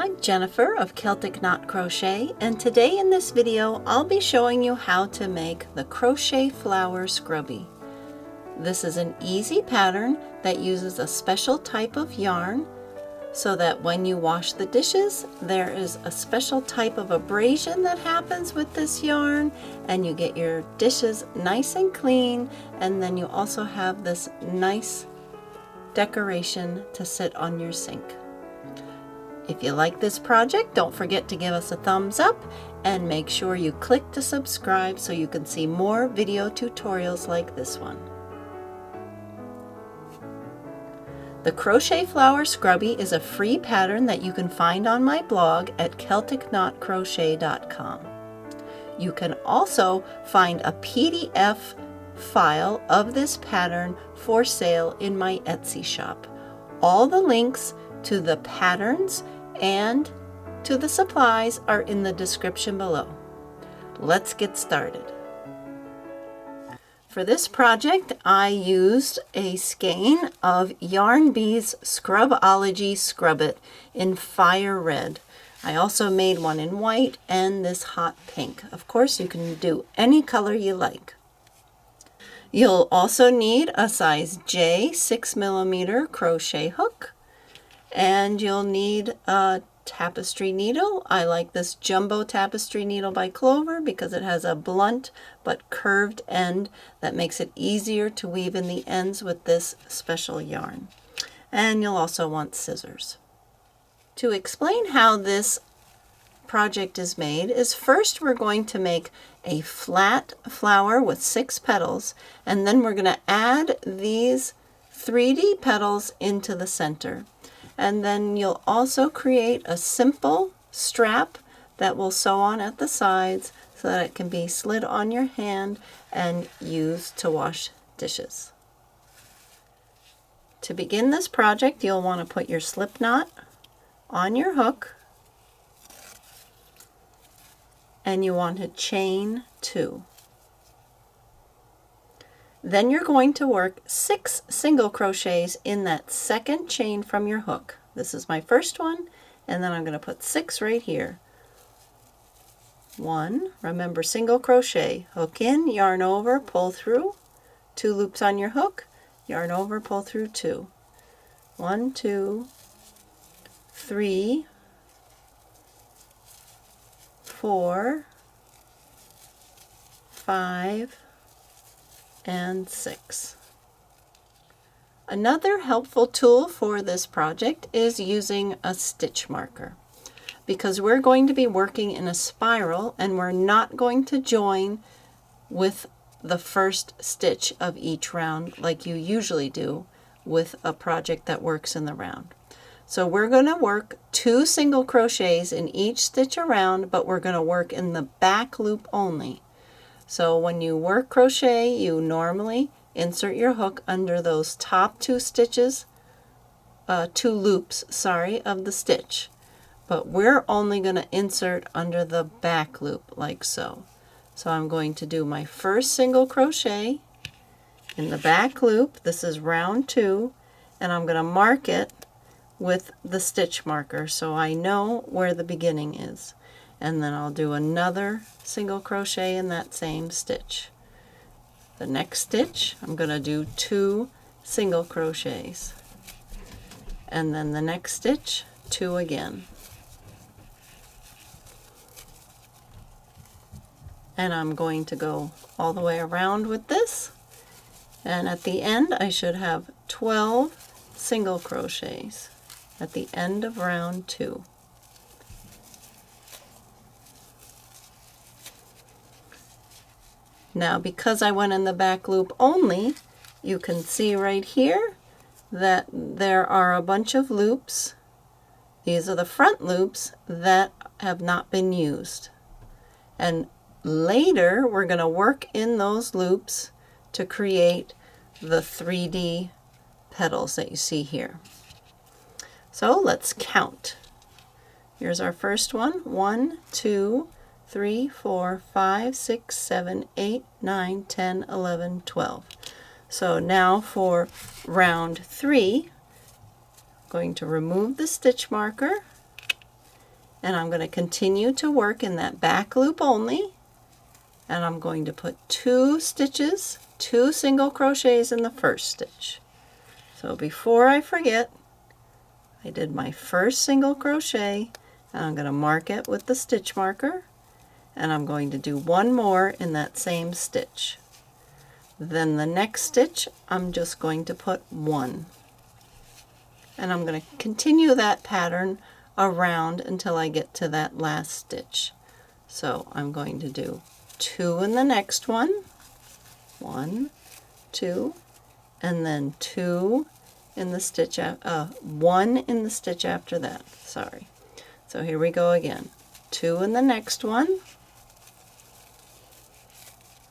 I'm Jennifer of Celtic Knot Crochet, and today in this video I'll be showing you how to make the crochet flower scrubby. This is an easy pattern that uses a special type of yarn so that when you wash the dishes there is a special type of abrasion that happens with this yarn and you get your dishes nice and clean, and then you also have this nice decoration to sit on your sink. If you like this project, don't forget to give us a thumbs up and make sure you click to subscribe so you can see more video tutorials like this one. The Crochet Flower Scrubby is a free pattern that you can find on my blog at celticknotcrochet.com. You can also find a PDF file of this pattern for sale in my Etsy shop. All the links to the patterns and to the supplies are in the description below. Let's get started. For this project, I used a skein of Yarn Bee's Scrub-ology Scrub-it in fire red. I also made one in white and this hot pink. Of course, you can do any color you like. You'll also need a size J 6mm crochet hook, and you'll need a tapestry needle. I like this jumbo tapestry needle by Clover because it has a blunt but curved end that makes it easier to weave in the ends with this special yarn. And you'll also want scissors. To explain how this project is made is first we're going to make a flat flower with 6 petals, and then we're going to add these 3D petals into the center. And then you'll also create a simple strap that will sew on at the sides so that it can be slid on your hand and used to wash dishes. To begin this project, you'll want to put your slip knot on your hook, and you want to chain 2. Then you're going to work 6 single crochets in that second chain from your hook. This is my first one, and then I'm going to put 6 right here. 1, remember single crochet, hook in, yarn over, pull through, 2 loops on your hook, yarn over, pull through 2. 1, 2, 3, 4, 5, and 6. Another helpful tool for this project is using a stitch marker, because we're going to be working in a spiral and we're not going to join with the first stitch of each round like you usually do with a project that works in the round. So we're going to work 2 single crochets in each stitch around, but we're going to work in the back loop only. So when you work crochet, you normally insert your hook under those top 2 stitches, 2 loops, of the stitch. But we're only going to insert under the back loop like so. So I'm going to do my first single crochet in the back loop. This is round 2, and I'm going to mark it with the stitch marker so I know where the beginning is. And then I'll do another single crochet in that same stitch. The next stitch I'm going to do 2 single crochets, and then the next stitch 2 again, and I'm going to go all the way around with this, and at the end I should have 12 single crochets at the end of round 2. Now, because I went in the back loop only, you can see right here that there are a bunch of loops. These are the front loops that have not been used. And later, we're going to work in those loops to create the 3D petals that you see here. So let's count. Here's our first one. 1, 2, 3, 4, 5, 6, 7, 8, 9, 10, 11, 12. So now for round 3, I'm going to remove the stitch marker And I'm going to continue to work in that back loop only, and I'm going to put 2 stitches, 2 single crochets in the first stitch. So before I forget, I did my first single crochet, and I'm going to mark it with the stitch marker, and I'm going to do 1 more in that same stitch. Then the next stitch I'm just going to put 1, and I'm going to continue that pattern around until I get to that last stitch. So I'm going to do 2 in the next one, 1, 2, and then 2 in the stitch 1 in the stitch after that. Sorry. So here we go again. 2 in the next one,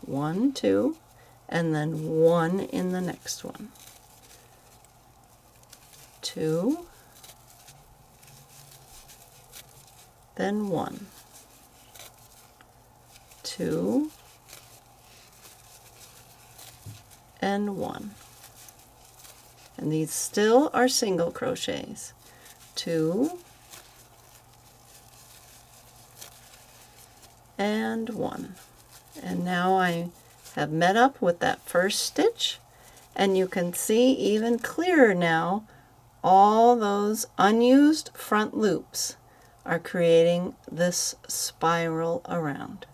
1, 2, and then 1 in the next one. 2, then 1, 2, and 1. And these still are single crochets. 2 and 1. And now I have met up with that first stitch, and you can see even clearer now all those unused front loops are creating this spiral around.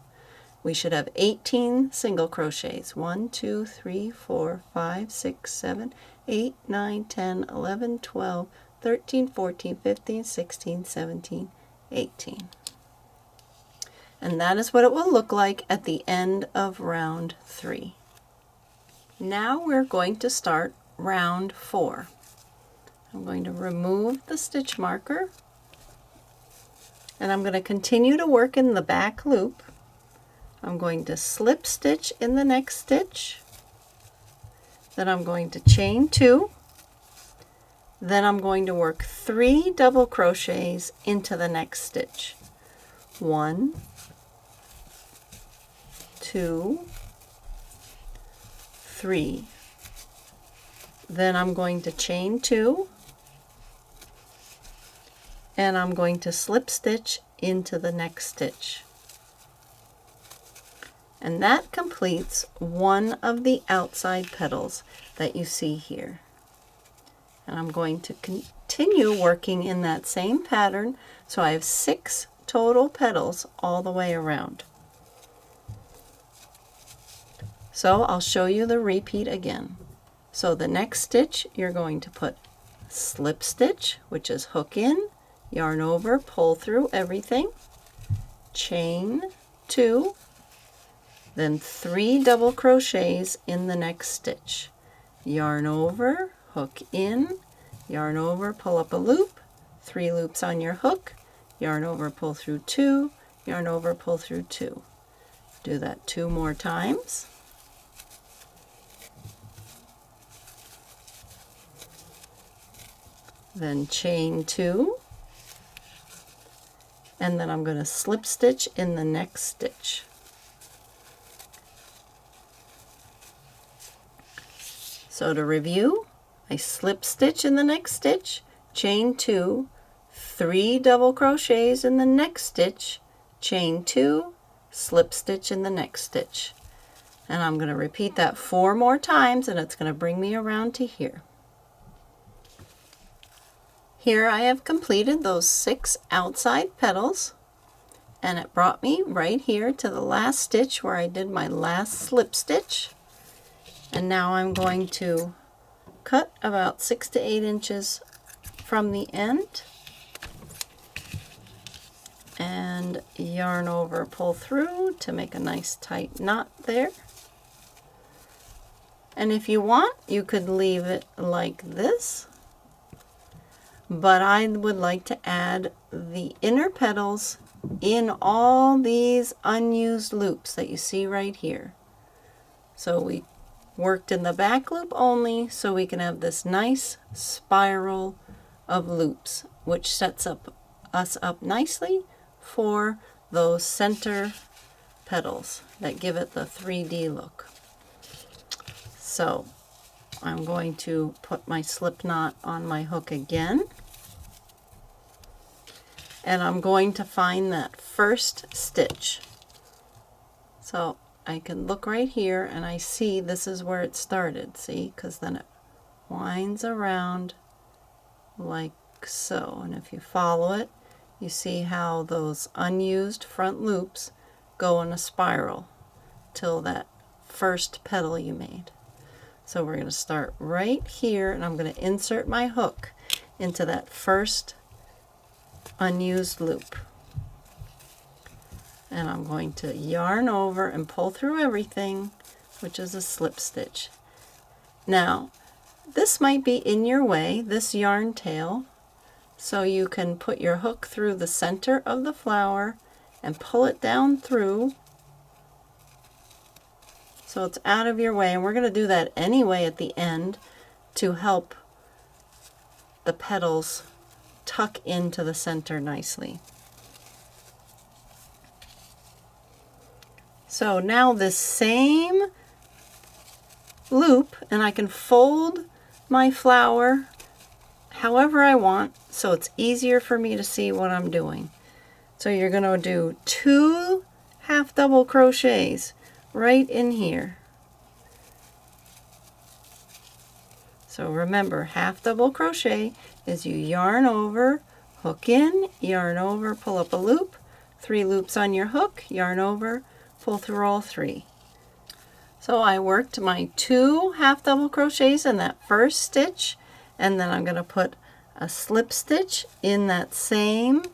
We should have 18 single crochets. 1, 2, 3, 4, 5, 6, 7, 8, 9, 10, 11, 12, 13, 14, 15, 16, 17, 18. And that is what it will look like at the end of round 3. Now we're going to start round 4. I'm going to remove the stitch marker, and I'm going to continue to work in the back loop. I'm going to slip stitch in the next stitch, then I'm going to chain 2, then I'm going to work 3 double crochets into the next stitch. 1, 2, 3. Then I'm going to chain 2, and I'm going to slip stitch into the next stitch. And that completes one of the outside petals that you see here. And I'm going to continue working in that same pattern, so I have 6 total petals all the way around. So I'll show you the repeat again. So the next stitch you're going to put slip stitch, which is hook in, yarn over, pull through everything, chain 2, then 3 double crochets in the next stitch, yarn over, hook in, yarn over, pull up a loop, 3 loops on your hook, yarn over, pull through 2, yarn over, pull through 2. Do that 2 more times. Then chain 2, and then I'm going to slip stitch in the next stitch. So to review, I slip stitch in the next stitch, chain 2, 3 double crochets in the next stitch, chain 2, slip stitch in the next stitch. And I'm going to repeat that 4 more times, and it's going to bring me around to here. Here I have completed those 6 outside petals, and it brought me right here to the last stitch where I did my last slip stitch. And now I'm going to cut about 6 to 8 inches from the end and yarn over, pull through to make a nice tight knot there. And if you want, you could leave it like this, but I would like to add the inner petals in all these unused loops that you see right here. So we worked in the back loop only, so we can have this nice spiral of loops, which sets us up nicely for those center petals that give it the 3D look. So I'm going to put my slip knot on my hook again, and I'm going to find that first stitch. So I can look right here and I see this is where it started, see, because then it winds around like so, and if you follow it, you see how those unused front loops go in a spiral till that first petal you made. So we're going to start right here, and I'm going to insert my hook into that first unused loop. And I'm going to yarn over and pull through everything, which is a slip stitch. Now, this might be in your way, this yarn tail, so you can put your hook through the center of the flower and pull it down through so it's out of your way. And we're going to do that anyway at the end to help the petals tuck into the center nicely. So now this same loop, and I can fold my flower however I want so it's easier for me to see what I'm doing. So you're going to do 2 half double crochets right in here. So remember, half double crochet is you yarn over, hook in, yarn over, pull up a loop, 3 loops on your hook, yarn over, pull through all 3. So I worked my 2 half double crochets in that first stitch, and then I'm going to put a slip stitch in that same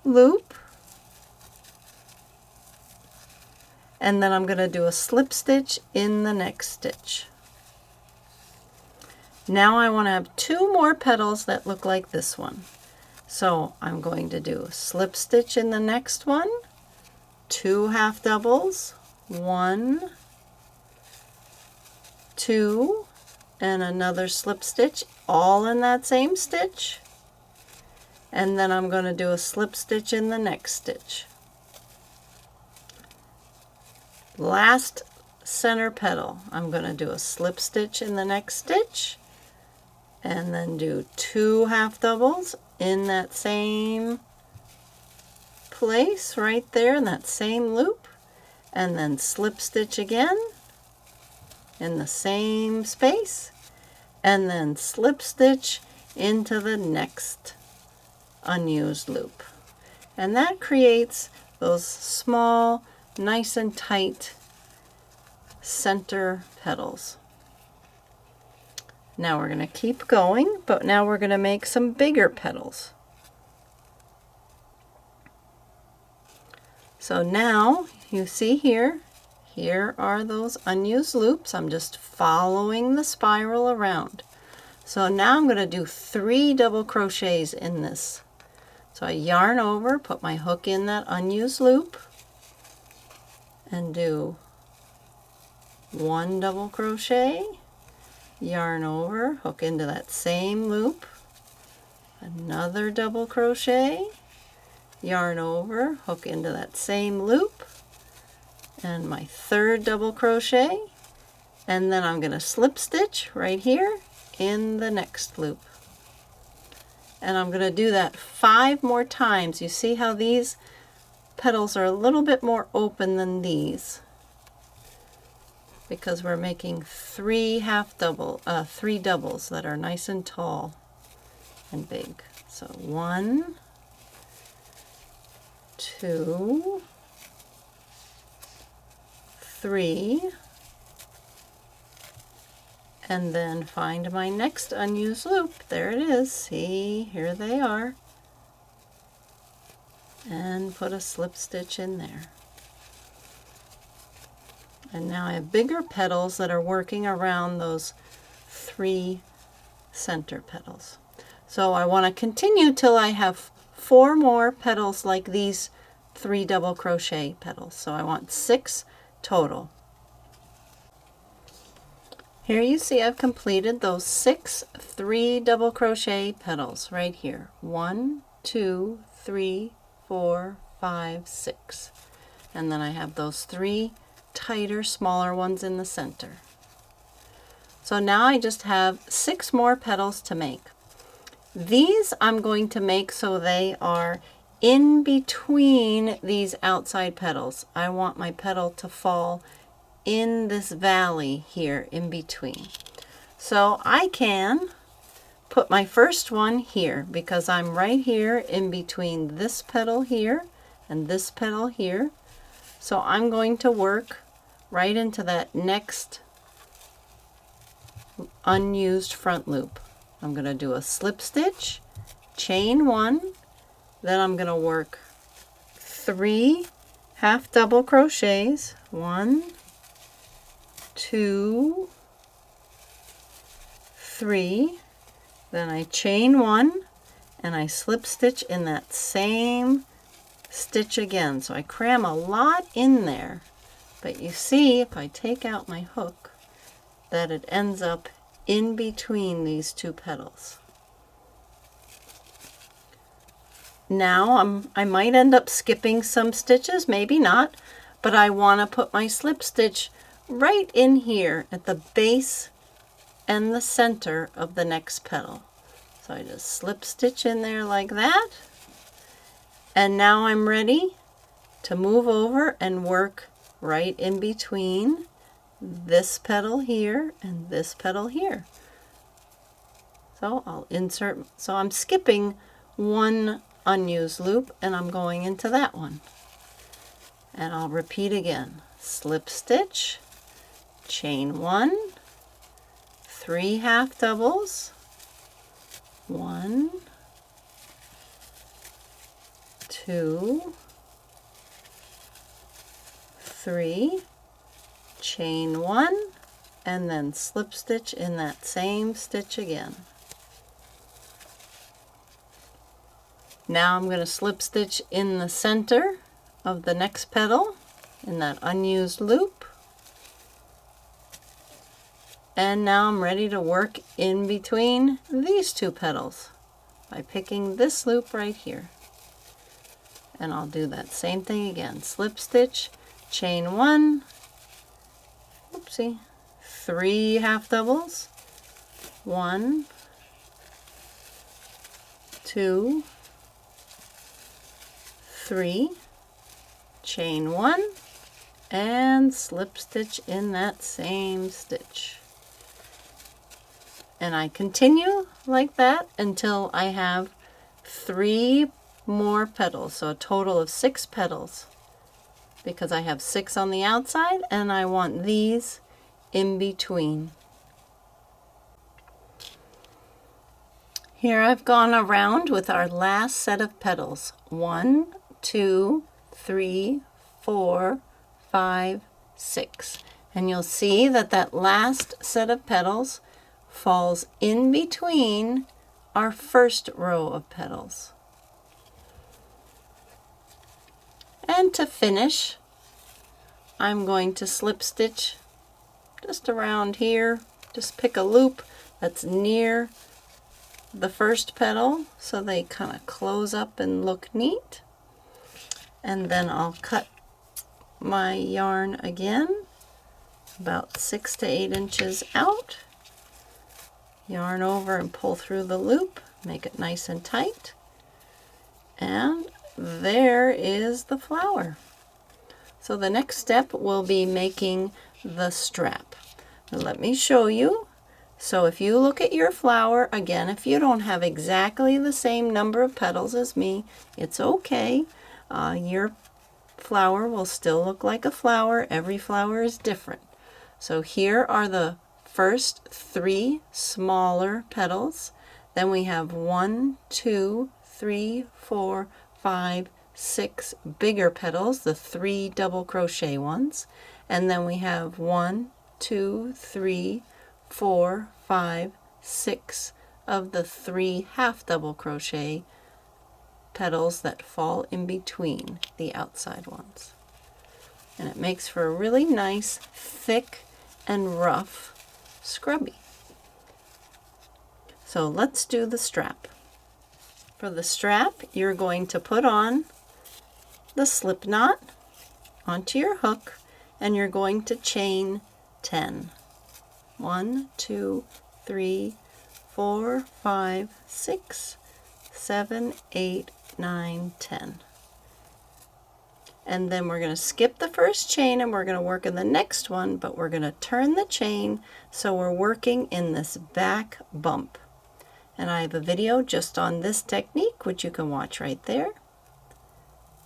loop, and then I'm going to do a slip stitch in the next stitch. Now I want to have 2 more petals that look like this one. So I'm going to do a slip stitch in the next one, 2 half doubles, 1, 2, and another slip stitch, all in that same stitch. And then I'm going to do a slip stitch in the next stitch. Last center petal, I'm going to do a slip stitch in the next stitch, and then do 2 half doubles in that same place right there in that same loop, and then slip stitch again in the same space, and then slip stitch into the next unused loop. And that creates those small, nice and tight center petals. Now we're going to keep going, but now we're going to make some bigger petals. So now you see here are those unused loops. I'm just following the spiral around. So now I'm going to do 3 double crochets in this. So I yarn over, put my hook in that unused loop, and do 1 double crochet, yarn over, hook into that same loop, another double crochet, yarn over, hook into that same loop, and my 3rd double crochet, and then I'm going to slip stitch right here in the next loop. And I'm going to do that 5 more times. You see how these petals are a little bit more open than these, because we're making 3 doubles that are nice and tall and big. So 1, 2, 3, and then find my next unused loop. There it is. See, here they are. And put a slip stitch in there. And now I have bigger petals that are working around those 3 center petals. So I want to continue till I have 4 more petals like these 3 double crochet petals. So I want 6 total. Here you see I've completed those 6 3 double crochet petals right here. 1, 2, 3, 4, 5, 6. And then I have those 3 tighter, smaller ones in the center. So now I just have 6 more petals to make. These I'm going to make so they are in between these outside petals. I want my petal to fall in this valley here in between. So I can put my first one here because I'm right here in between this petal here and this petal here. So I'm going to work right into that next unused front loop. I'm going to do a slip stitch, chain 1, then I'm going to work 3 half double crochets, 1, 2, 3, then I chain 1 and I slip stitch in that same stitch again. So I cram a lot in there, but you see if I take out my hook that it ends up in between these 2 petals. Now I might end up skipping some stitches, maybe not, but I want to put my slip stitch right in here at the base and the center of the next petal. So I just slip stitch in there like that, and now I'm ready to move over and work right in between this petal here and this petal here. So I'll insert, so I'm skipping one unused loop and I'm going into that one. And I'll repeat again. Slip stitch, chain 1, 3 half doubles, 1, 2, 3, chain 1, and then slip stitch in that same stitch again. Now I'm going to slip stitch in the center of the next petal in that unused loop. And now I'm ready to work in between these 2 petals by picking this loop right here. And I'll do that same thing again. Slip stitch, chain 1, oopsie, 3 half doubles, 1, 2, 3, chain 1, and slip stitch in that same stitch. And I continue like that until I have 3 more petals, so a total of 6 petals, because I have 6 on the outside and I want these in between. Here I've gone around with our last set of petals. 1, 2, 3, 4, 5, 6. And you'll see that that last set of petals falls in between our first row of petals. And to finish, I'm going to slip stitch just around here. Just pick a loop that's near the first petal so they kind of close up and look neat. And then I'll cut my yarn again about 6 to 8 inches out. Yarn over and pull through the loop, make it nice and tight. And there is the flower. So the next step will be making the strap. Now let me show you. So if you look at your flower, again, if you don't have exactly the same number of petals as me, it's okay. Your flower will still look like a flower. Every flower is different. So here are the first 3 smaller petals. Then we have 1, 2, 3, 4, 5, 6 bigger petals, the 3 double crochet ones. And then we have 1, 2, 3, 4, 5, 6 of the 3 half double crochet petals that fall in between the outside ones. And it makes for a really nice, thick and rough scrubby. So let's do the strap. For the strap, you're going to put on the slip knot onto your hook and you're going to chain 10. 1, 2, 3, 4, 5, 6, 7, 8, 9, 10. And then we're going to skip the first chain and we're going to work in the next one, but we're going to turn the chain so we're working in this back bump. And I have a video just on this technique, which you can watch right there.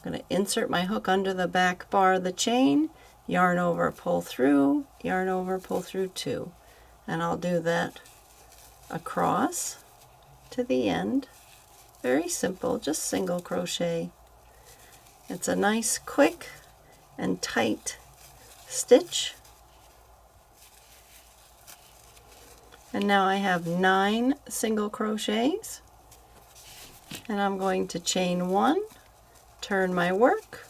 I'm going to insert my hook under the back bar of the chain, yarn over, pull through, yarn over, pull through 2. And I'll do that across to the end. Very simple, just single crochet. It's a nice, quick and tight stitch. And now I have 9 single crochets. And I'm going to chain 1, turn my work,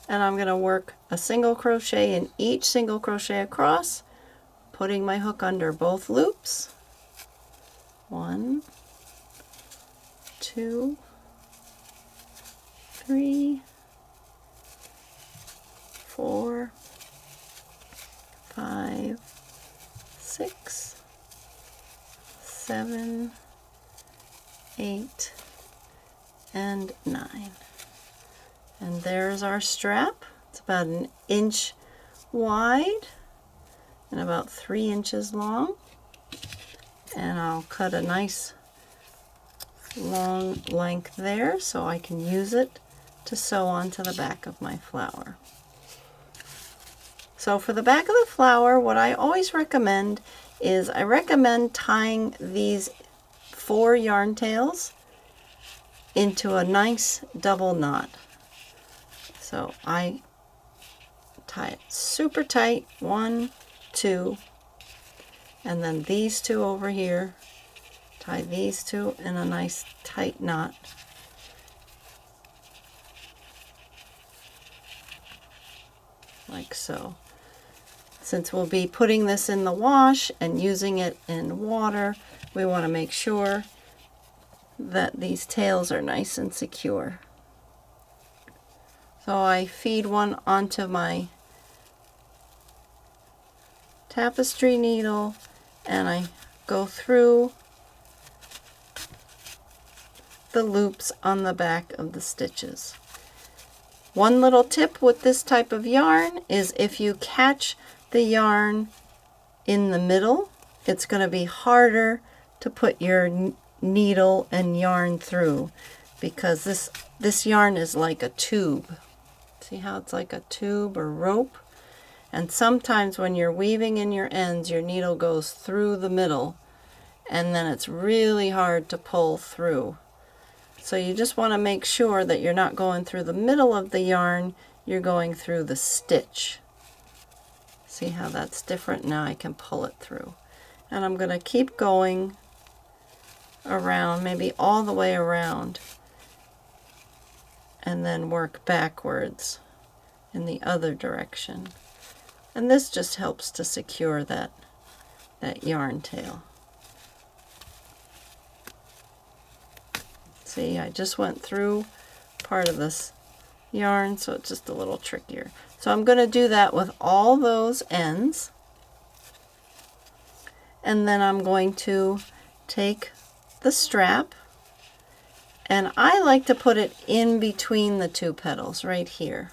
and I'm going to work a single crochet in each single crochet across, putting my hook under both loops. 1, 2, 3, 4, 5, 6, 7, 8, and 9. And there's our strap. It's about 1 inch wide and about 3 inches long. And I'll cut a nice long length there so I can use it to sew onto the back of my flower. So for the back of the flower, what I always recommend is I recommend tying these 4 yarn tails into a nice double knot. So I tie it super tight, 1, 2, and then these 2 over here, tie these 2 in a nice tight knot. Like so. Since we'll be putting this in the wash and using it in water, we want to make sure that these tails are nice and secure. So I feed one onto my tapestry needle and I go through the loops on the back of the stitches. One little tip with this type of yarn is if you catch the yarn in the middle, it's going to be harder to put your needle and yarn through because this yarn is like a tube. See how it's like a tube or rope? And sometimes when you're weaving in your ends, your needle goes through the middle and then it's really hard to pull through. So you just want to make sure that you're not going through the middle of the yarn, you're going through the stitch. See how that's different? Now I can pull it through. And I'm going to keep going around, maybe all the way around, and then work backwards in the other direction. And this just helps to secure that yarn tail. See, I just went through part of this yarn, so it's just a little trickier. So I'm going to do that with all those ends. And then I'm going to take the strap, and I like to put it in between the 2 petals right here,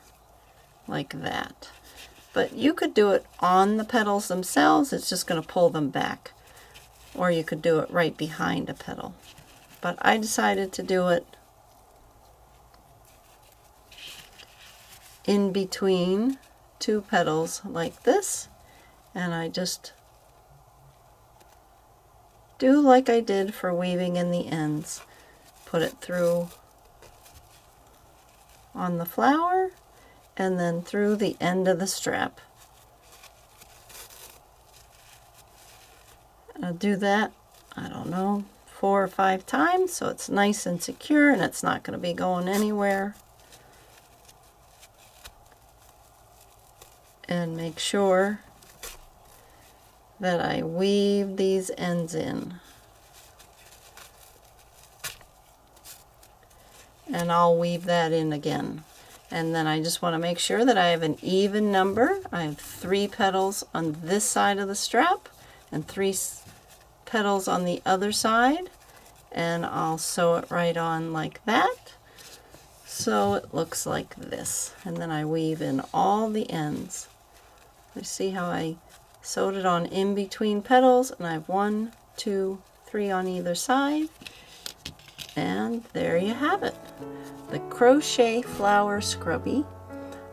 like that. But you could do it on the petals themselves, it's just going to pull them back. Or you could do it right behind a petal. But I decided to do it in between 2 petals like this, and I just do like I did for weaving in the ends. Put it through on the flower and then through the end of the strap. I'll do that, I don't know, 4 or 5 times so it's nice and secure and it's not going to be going anywhere. And make sure that I weave these ends in. And I'll weave that in again. And then I just want to make sure that I have an even number. I have 3 petals on this side of the strap and 3 petals on the other side. and I'll sew it right on like that. So it looks like this, and then I weave in all the ends. You see how I sewed it on in between petals, and I have 1, 2, 3 on either side, and there you have it, the crochet flower scrubby.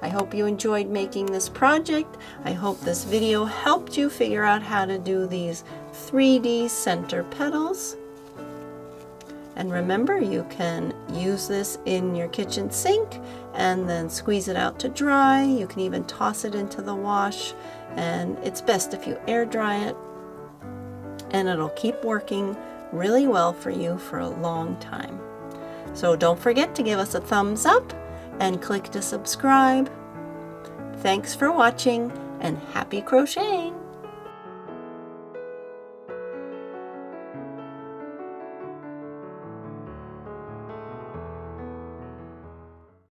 I hope you enjoyed making this project. I hope this video helped you figure out how to do these 3D center petals. And remember, you can use this in your kitchen sink and then squeeze it out to dry. You can even toss it into the wash, and it's best if you air dry it, and it'll keep working really well for you for a long time. So don't forget to give us a thumbs up and click to subscribe. Thanks for watching, and happy crocheting!